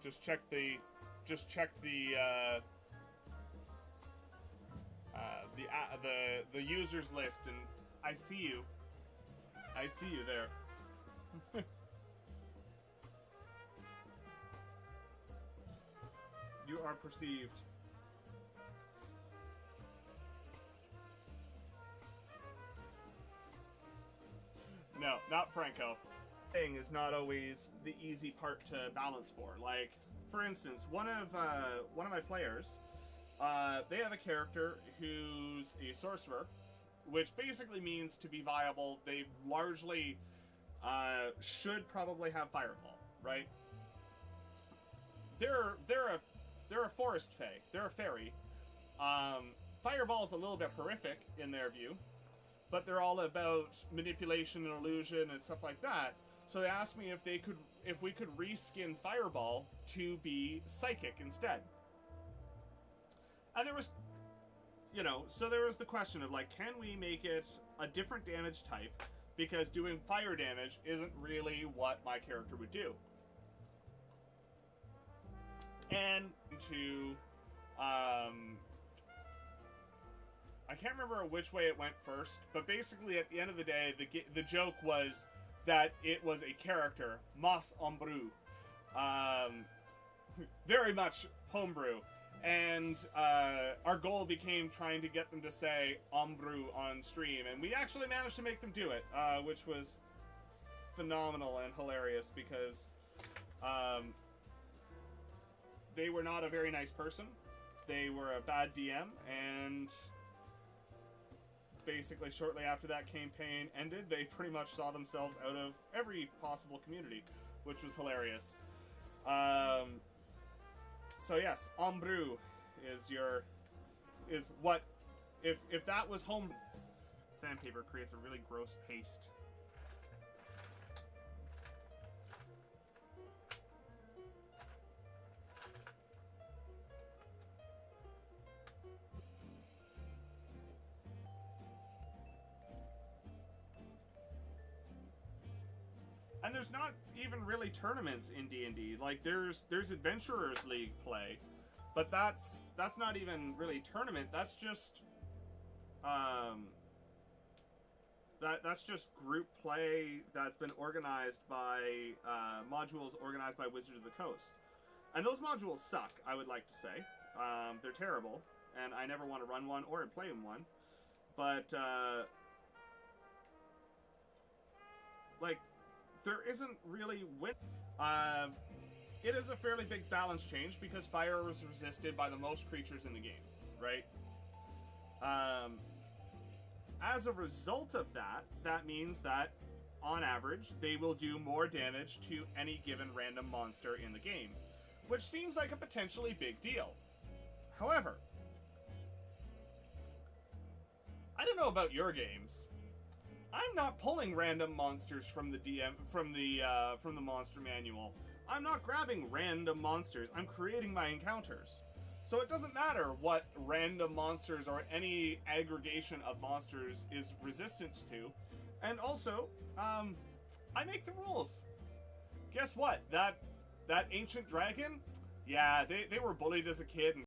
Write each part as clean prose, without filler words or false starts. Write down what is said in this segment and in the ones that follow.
Just check the the users list, and I see you. I see you there. You are perceived. No, not Franco. Thing is not always the easy part to balance for. Like, for instance, one of my players, they have a character who's a sorcerer, which basically means to be viable, they largely should probably have Fireball, right? They're a forest fae. They're a fairy. Fireball is a little bit horrific in their view, but they're all about manipulation and illusion and stuff like that. So they asked me if we could reskin Fireball to be psychic instead. And there was, so there was the question of like, can we make it a different damage type? Because doing fire damage isn't really what my character would do. And to, I can't remember which way it went first, but basically at the end of the day, the joke was that it was a character, Mas Ombrou, very much homebrew, and our goal became trying to get them to say Ombrou on stream, and we actually managed to make them do it, which was phenomenal and hilarious because they were not a very nice person. They were a bad DM, and basically shortly after that campaign ended, they pretty much saw themselves out of every possible community, which was hilarious. So yes, Ombrou is what, if that was home, sandpaper creates a really gross paste. And there's not even really tournaments in D&D. Like there's Adventurers League play, but that's not even really tournament. That's just that's just group play that's been organized by modules organized by Wizards of the Coast. And those modules suck, I would like to say. They're terrible, and I never want to run one or play in one. But like, there isn't really it is a fairly big balance change because fire is resisted by the most creatures in the game, right? As a result of that, that means that on average they will do more damage to any given random monster in the game, which seems like a potentially big deal. However, I don't know about your games. I'm not pulling random monsters from the from the monster manual. I'm not grabbing random monsters. I'm creating my encounters. So it doesn't matter what random monsters or any aggregation of monsters is resistant to. And also, I make the rules. Guess what? That ancient dragon? Yeah, they were bullied as a kid and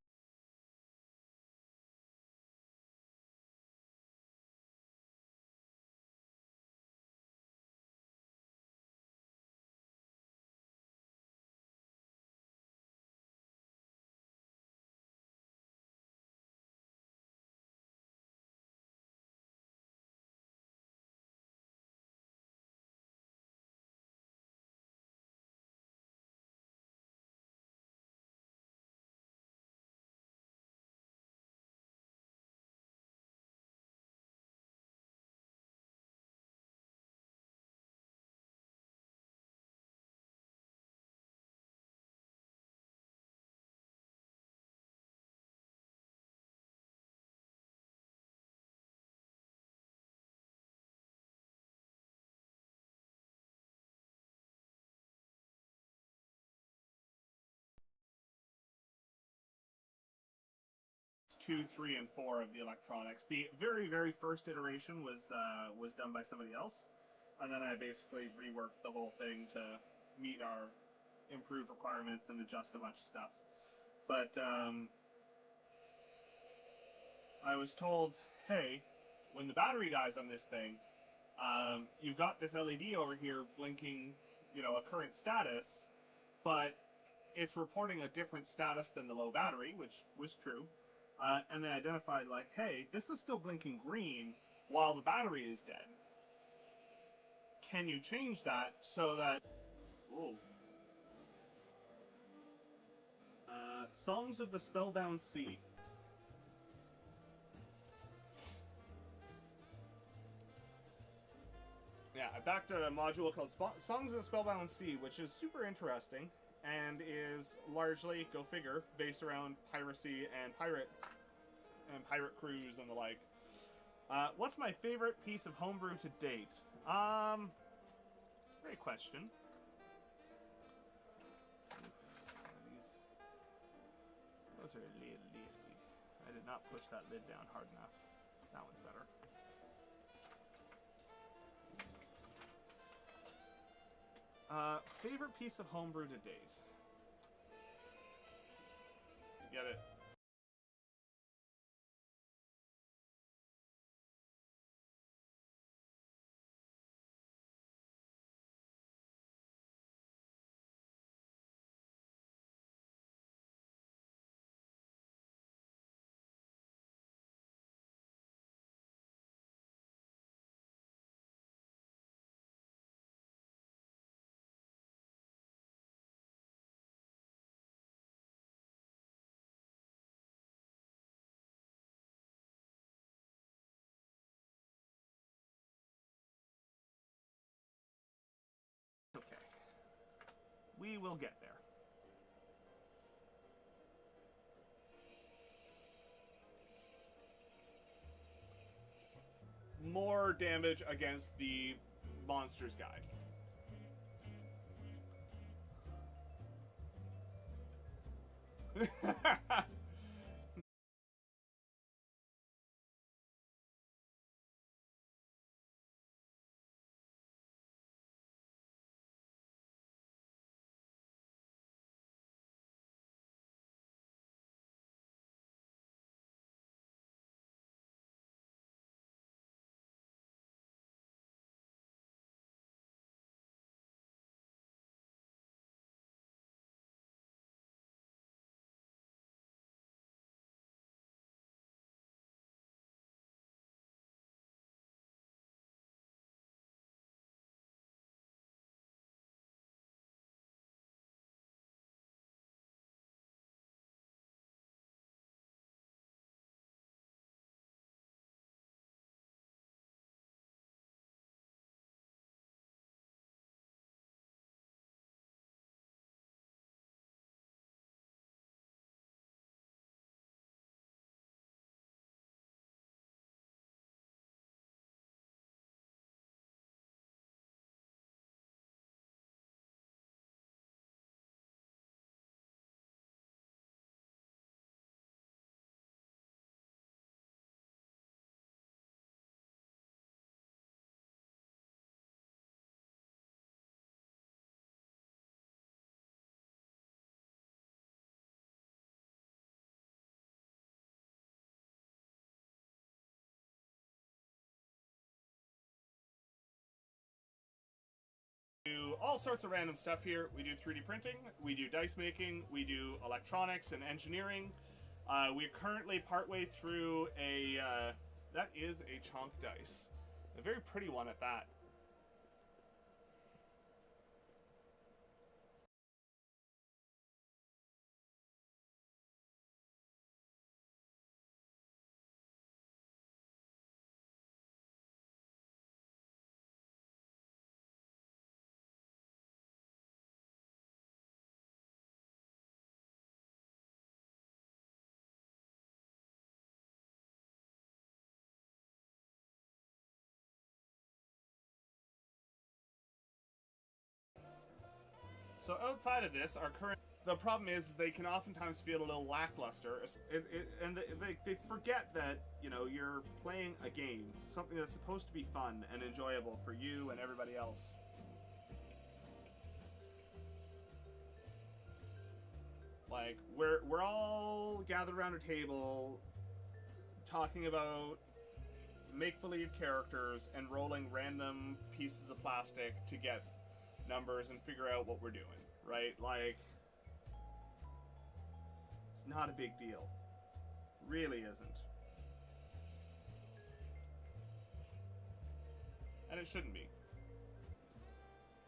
two, three, and four of the electronics. The very, very first iteration was done by somebody else, and then I basically reworked the whole thing to meet our improve requirements and adjust a bunch of stuff. But I was told, hey, when the battery dies on this thing, you've got this LED over here blinking, you know, a current status, but it's reporting a different status than the low battery, which was true. And they identified, like, hey, this is still blinking green while the battery is dead. Can you change that so that... Whoa. Songs of the Spellbound Sea. Yeah, I backed a module called Songs of the Spellbound Sea, which is super interesting, and is largely, go figure, based around piracy and pirates, and pirate crews and the like. What's my favorite piece of homebrew to date? Great question. Those are a little lifted. I did not push that lid down hard enough. That one's better. Favorite piece of homebrew to date? To get it. Okay. We will get there. More damage against the monsters guy. Do all sorts of random stuff here. We do 3D printing, we do dice making, we do electronics and engineering. We're currently partway through a, that is a chonk dice. A very pretty one at that. So outside of this, our current... The problem is they can oftentimes feel a little lackluster, and they forget that, you know, you're playing a game, something that's supposed to be fun and enjoyable for you and everybody else. Like, we're all gathered around a table talking about make-believe characters and rolling random pieces of plastic to get numbers and figure out what we're doing, right? Like, it's not a big deal. Really isn't. And it shouldn't be.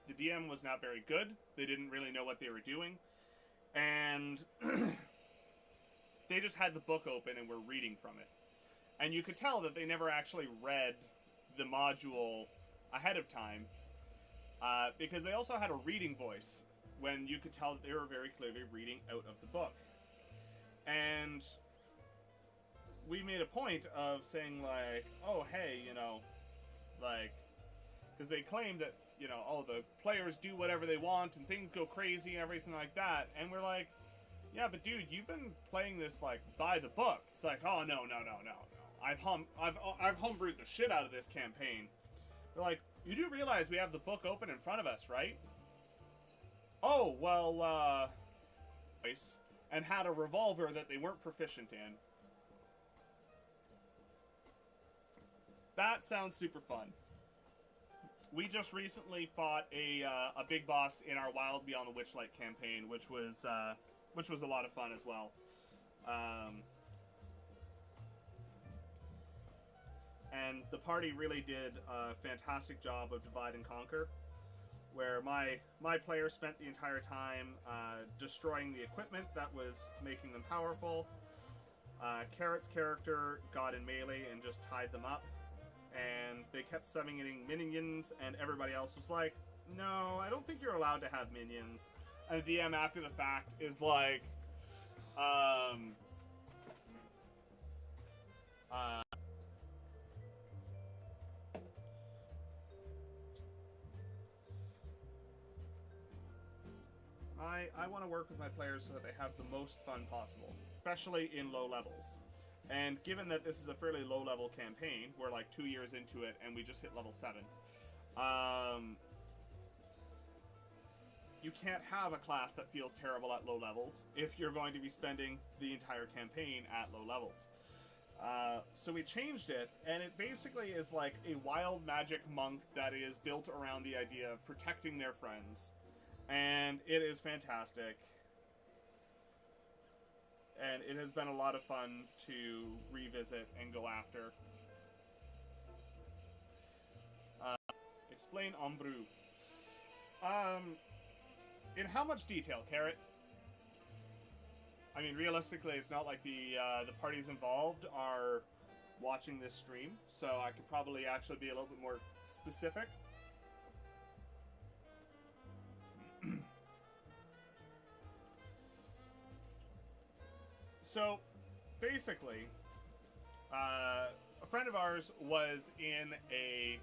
The DM was not very good. They didn't really know what they were doing. And they just had the book open and were reading from it. And you could tell that they never actually read the module ahead of time. Because they also had a reading voice when you could tell that they were very clearly reading out of the book. And we made a point of saying, like, oh, hey, you know, like, because they claimed that, you know, oh, the players do whatever they want and things go crazy and everything like that. And we're like, yeah, but dude, you've been playing this, like, by the book. It's like, oh, no. I've homebrewed the shit out of this campaign. They're like, you do realize we have the book open in front of us, right? Oh, well, and had a revolver that they weren't proficient in. That sounds super fun. We just recently fought a big boss in our Wild Beyond the Witchlight campaign, which was a lot of fun as well. And the party really did a fantastic job of divide and conquer, where my player spent the entire time destroying the equipment that was making them powerful. Carrot's character got in melee and just tied them up. And they kept summoning minions, and everybody else was like, no, I don't think you're allowed to have minions. And the DM after the fact is like, I want to work with my players so that they have the most fun possible, especially in low levels. And given that this is a fairly low-level campaign, we're like 2 years into it, and we just hit level 7. You can't have a class that feels terrible at low levels if you're going to be spending the entire campaign at low levels. So we changed it, and it basically is like a wild magic monk that is built around the idea of protecting their friends. And it is fantastic. And it has been a lot of fun to revisit and go after. Explain Ombrou. In how much detail, Carrot? I mean, realistically, it's not like the parties involved are watching this stream, so I could probably actually be a little bit more specific. So, basically, a friend of ours was in a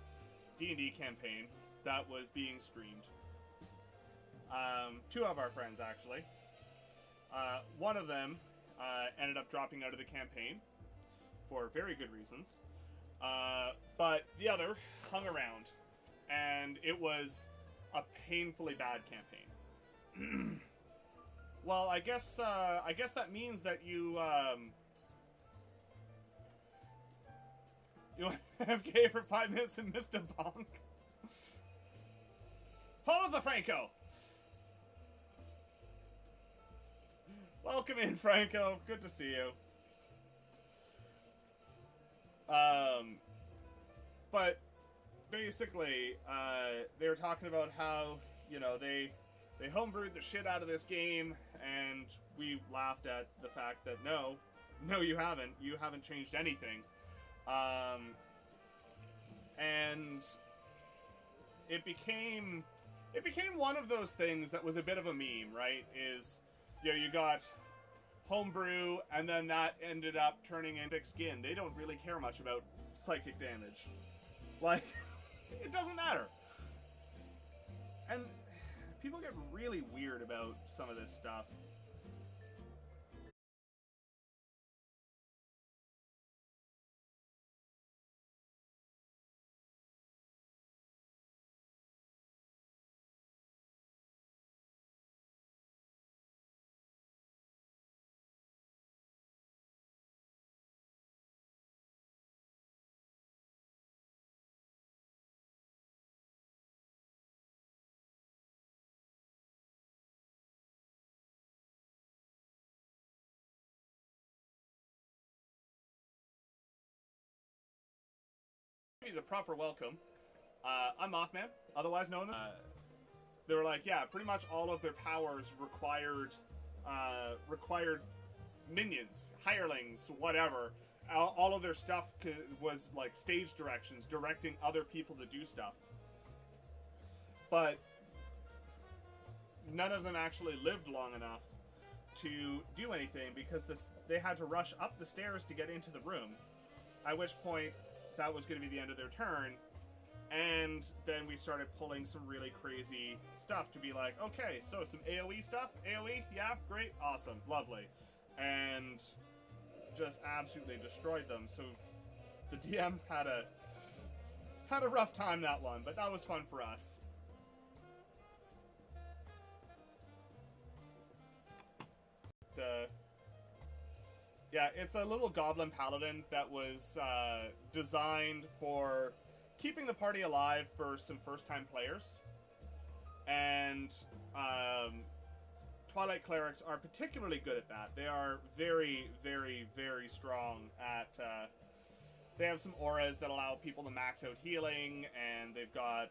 D&D campaign that was being streamed. 2 of our friends, actually. One of them ended up dropping out of the campaign for very good reasons. But the other hung around, and it was a painfully bad campaign. Well, I guess that means that you you FK for 5 minutes and missed a bonk. Follow the Franco. Welcome in, Franco. Good to see you. But basically, they were talking about how, you know, they homebrewed the shit out of this game, and we laughed at the fact that no, you haven't. You haven't changed anything. And it became one of those things that was a bit of a meme, right? Is, you know, you got homebrew, and then that ended up turning into thick skin. They don't really care much about psychic damage. Like, it doesn't matter. And people get really weird about some of this stuff. the proper welcome. I'm Mothman, otherwise known as... they were like, yeah, pretty much all of their powers required minions, hirelings, whatever. All of their stuff was like stage directions, directing other people to do stuff. But none of them actually lived long enough to do anything because they had to rush up the stairs to get into the room. At which point, that was going to be the end of their turn. And then we started pulling some really crazy stuff to be like, okay, so some AoE stuff? AoE? Yeah, great, awesome, lovely. And just absolutely destroyed them. So the DM had a rough time that one, but that was fun for us. Yeah, it's a little goblin paladin that was designed for keeping the party alive for some first-time players. And Twilight Clerics are particularly good at that. They are very, very, very strong at... they have some auras that allow people to max out healing, and they've got...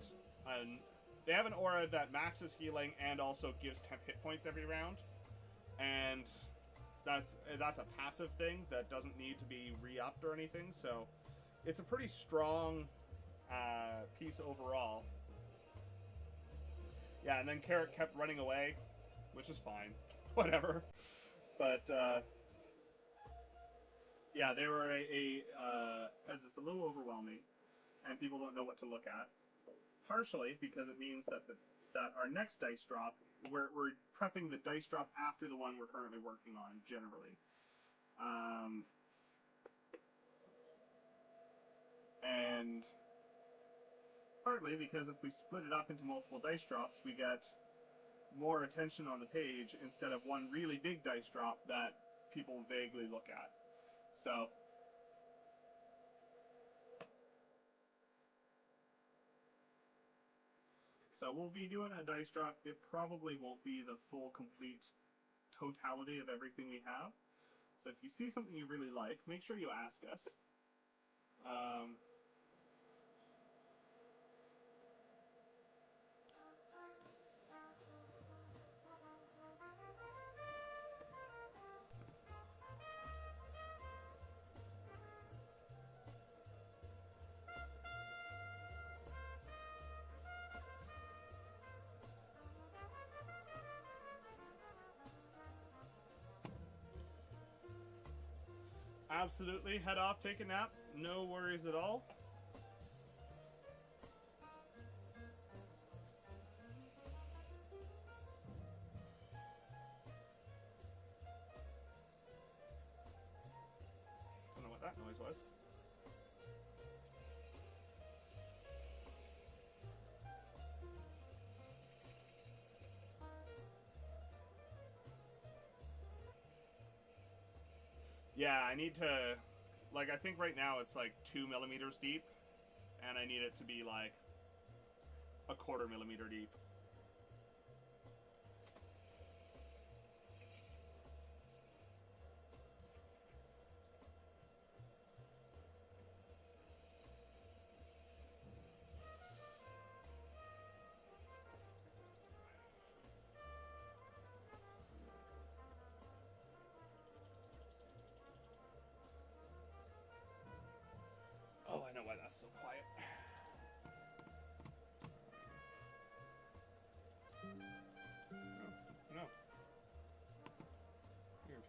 they have an aura that maxes healing and also gives 10 hit points every round. And that's a passive thing that doesn't need to be re-upped or anything, so it's a pretty strong piece overall. Yeah, and then Carrot kept running away, which is fine. Whatever. But, yeah, they were as it's a little overwhelming, and people don't know what to look at. Partially because it means that our next dice drop, we're prepping the dice drop after the one we're currently working on, generally. And partly because if we split it up into multiple dice drops, we get more attention on the page instead of one really big dice drop that people vaguely look at. So we'll be doing a dice drop. It probably won't be the full, complete totality of everything we have. So if you see something you really like, make sure you ask us. Absolutely, head off, take a nap, no worries at all. Don't know what that noise was. Yeah, I need to, like, I think right now it's like 2 millimeters deep, and I need it to be like a 1/4 millimeter deep. Oh, I know why that's so quiet. No. Weird.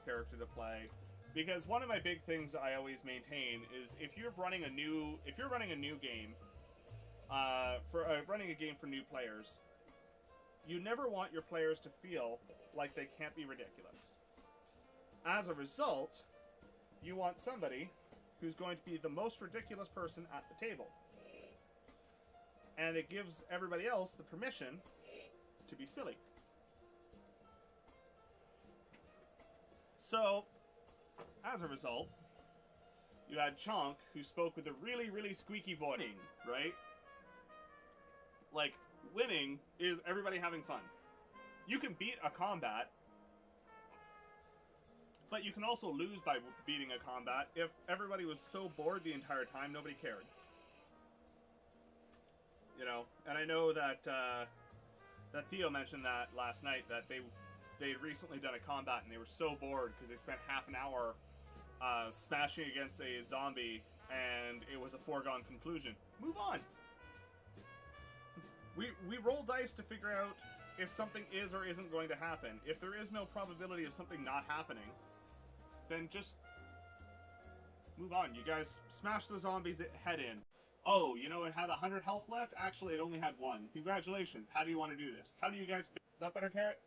Character to play. Because one of my big things I always maintain is if you're running a new game, running a game for new players, you never want your players to feel like they can't be ridiculous. As a result, you want somebody who's going to be the most ridiculous person at the table. And it gives everybody else the permission to be silly. So, as a result, you had Chonk, who spoke with a really, really squeaky voice, right? Like, winning is everybody having fun. You can beat a combat, but you can also lose by beating a combat if everybody was so bored the entire time nobody cared. You know, and I know that that Theo mentioned that last night, that they'd recently done a combat and they were so bored because they spent half an hour smashing against a zombie and it was a foregone conclusion. Move on. We roll dice to figure out if something is or isn't going to happen. If there is no probability of something not happening, then just move on. You guys smash the zombies' head in. Oh, you know, it had 100 health left? Actually, it only had 1. Congratulations. How do you want to do this? How do you guys... Is that better, Carrot?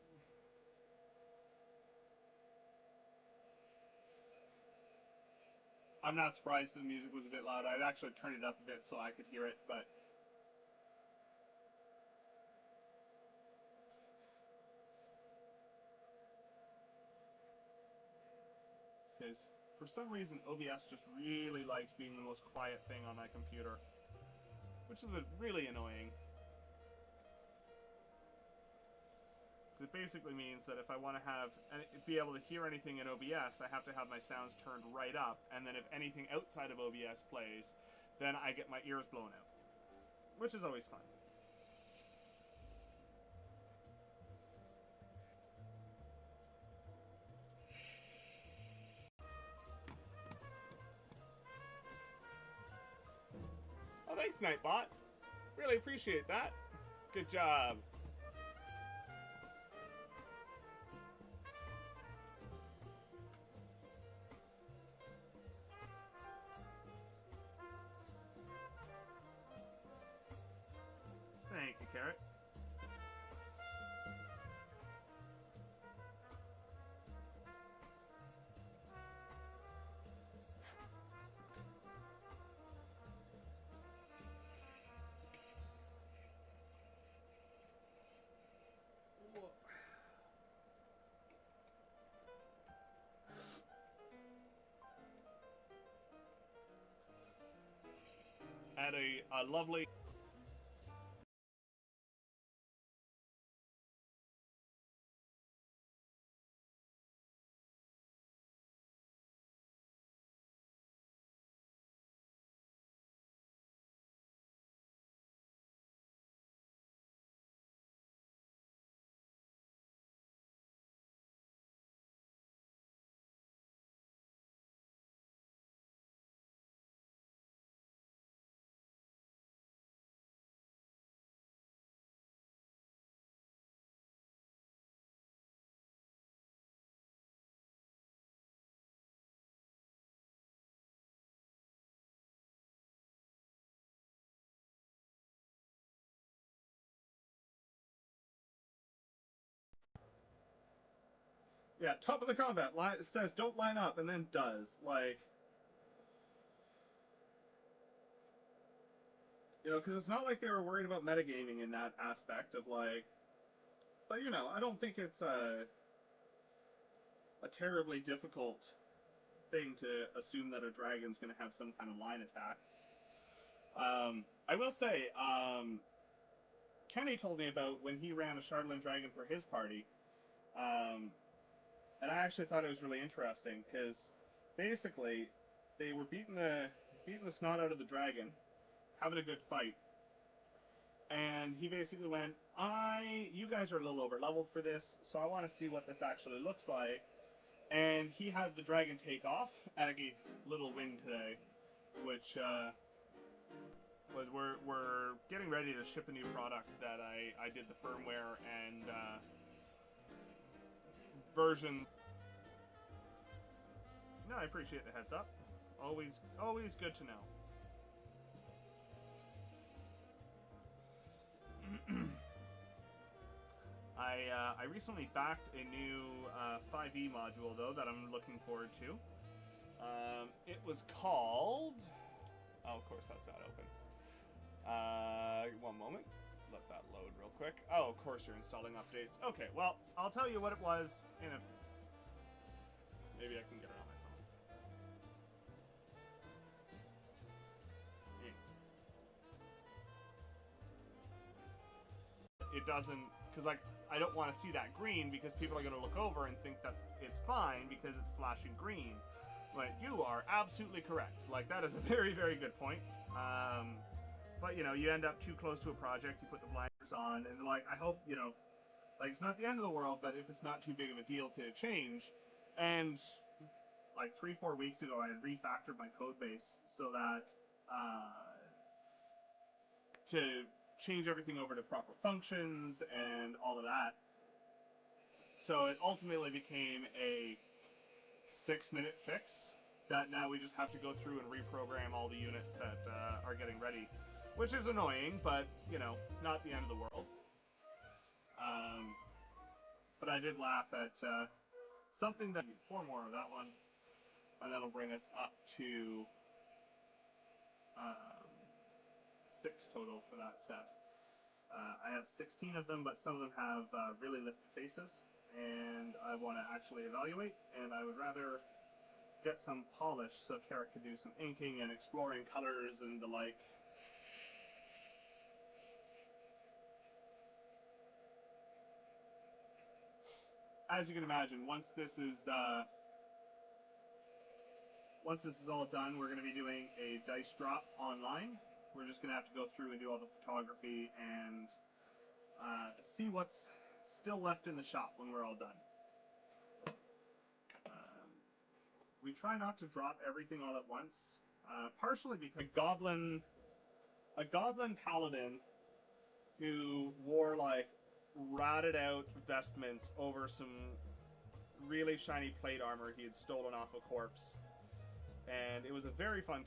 I'm not surprised the music was a bit loud. I'd actually turn it up a bit so I could hear it, but... Because for some reason, OBS just really likes being the most quiet thing on my computer. Which is really annoying. It basically means that if I want to be able to hear anything in OBS, I have to have my sounds turned right up, and then if anything outside of OBS plays, then I get my ears blown out. Which is always fun. Oh, thanks, Nightbot. Really appreciate that. Good job. Thank you, Carrot. At a lovely... Yeah, top of the combat. It says don't line up, and then does. Like... You know, because it's not like they were worried about metagaming in that aspect of, like... But, you know, I don't think it's a terribly difficult thing to assume that a dragon's going to have some kind of line attack. I will say, Kenny told me about when he ran a Shardland Dragon for his party, and I actually thought it was really interesting, because basically, they were beating the snot out of the dragon, having a good fight, and he basically went, you guys are a little over-leveled for this, so I want to see what this actually looks like. And he had the dragon take off at a little win today, which was we're getting ready to ship a new product that I did the firmware and version. No, I appreciate the heads up. Always good to know. I recently backed a new 5e module, though, that I'm looking forward to. It was called... Oh, of course, that's not open. One moment. Let that load real quick. Oh, of course you're installing updates. Okay, well, I'll tell you what it was in a... Maybe I can get it on my phone. doesn't, because like I don't want to see that green because people are going to look over and think that it's fine because it's flashing green. But you are absolutely correct. Like that is a very, very good point. But you know, you end up too close to a project, you put the blinders on, and like I hope, you know, like it's not the end of the world, but if it's not too big of a deal to change. And like 3-4 weeks ago, I had refactored my code base so that to change everything over to proper functions and all of that. So it ultimately became a 6-minute fix that now we just have to go through and reprogram all the units that are getting ready, which is annoying, but you know, not the end of the world. But I did laugh at something that 4 more of that one, and that'll bring us up to 6 total for that set. I have 16 of them, but some of them have really lifted faces, and I want to actually evaluate, and I would rather get some polish so Carrot could do some inking and exploring colors and the like. As you can imagine, once this is all done, we're going to be doing a dice drop online. We're just going to have to go through and do all the photography and see what's still left in the shop when we're all done. We try not to drop everything all at once, partially because a goblin paladin who wore like rotted out vestments over some really shiny plate armor he had stolen off a corpse, and it was a very fun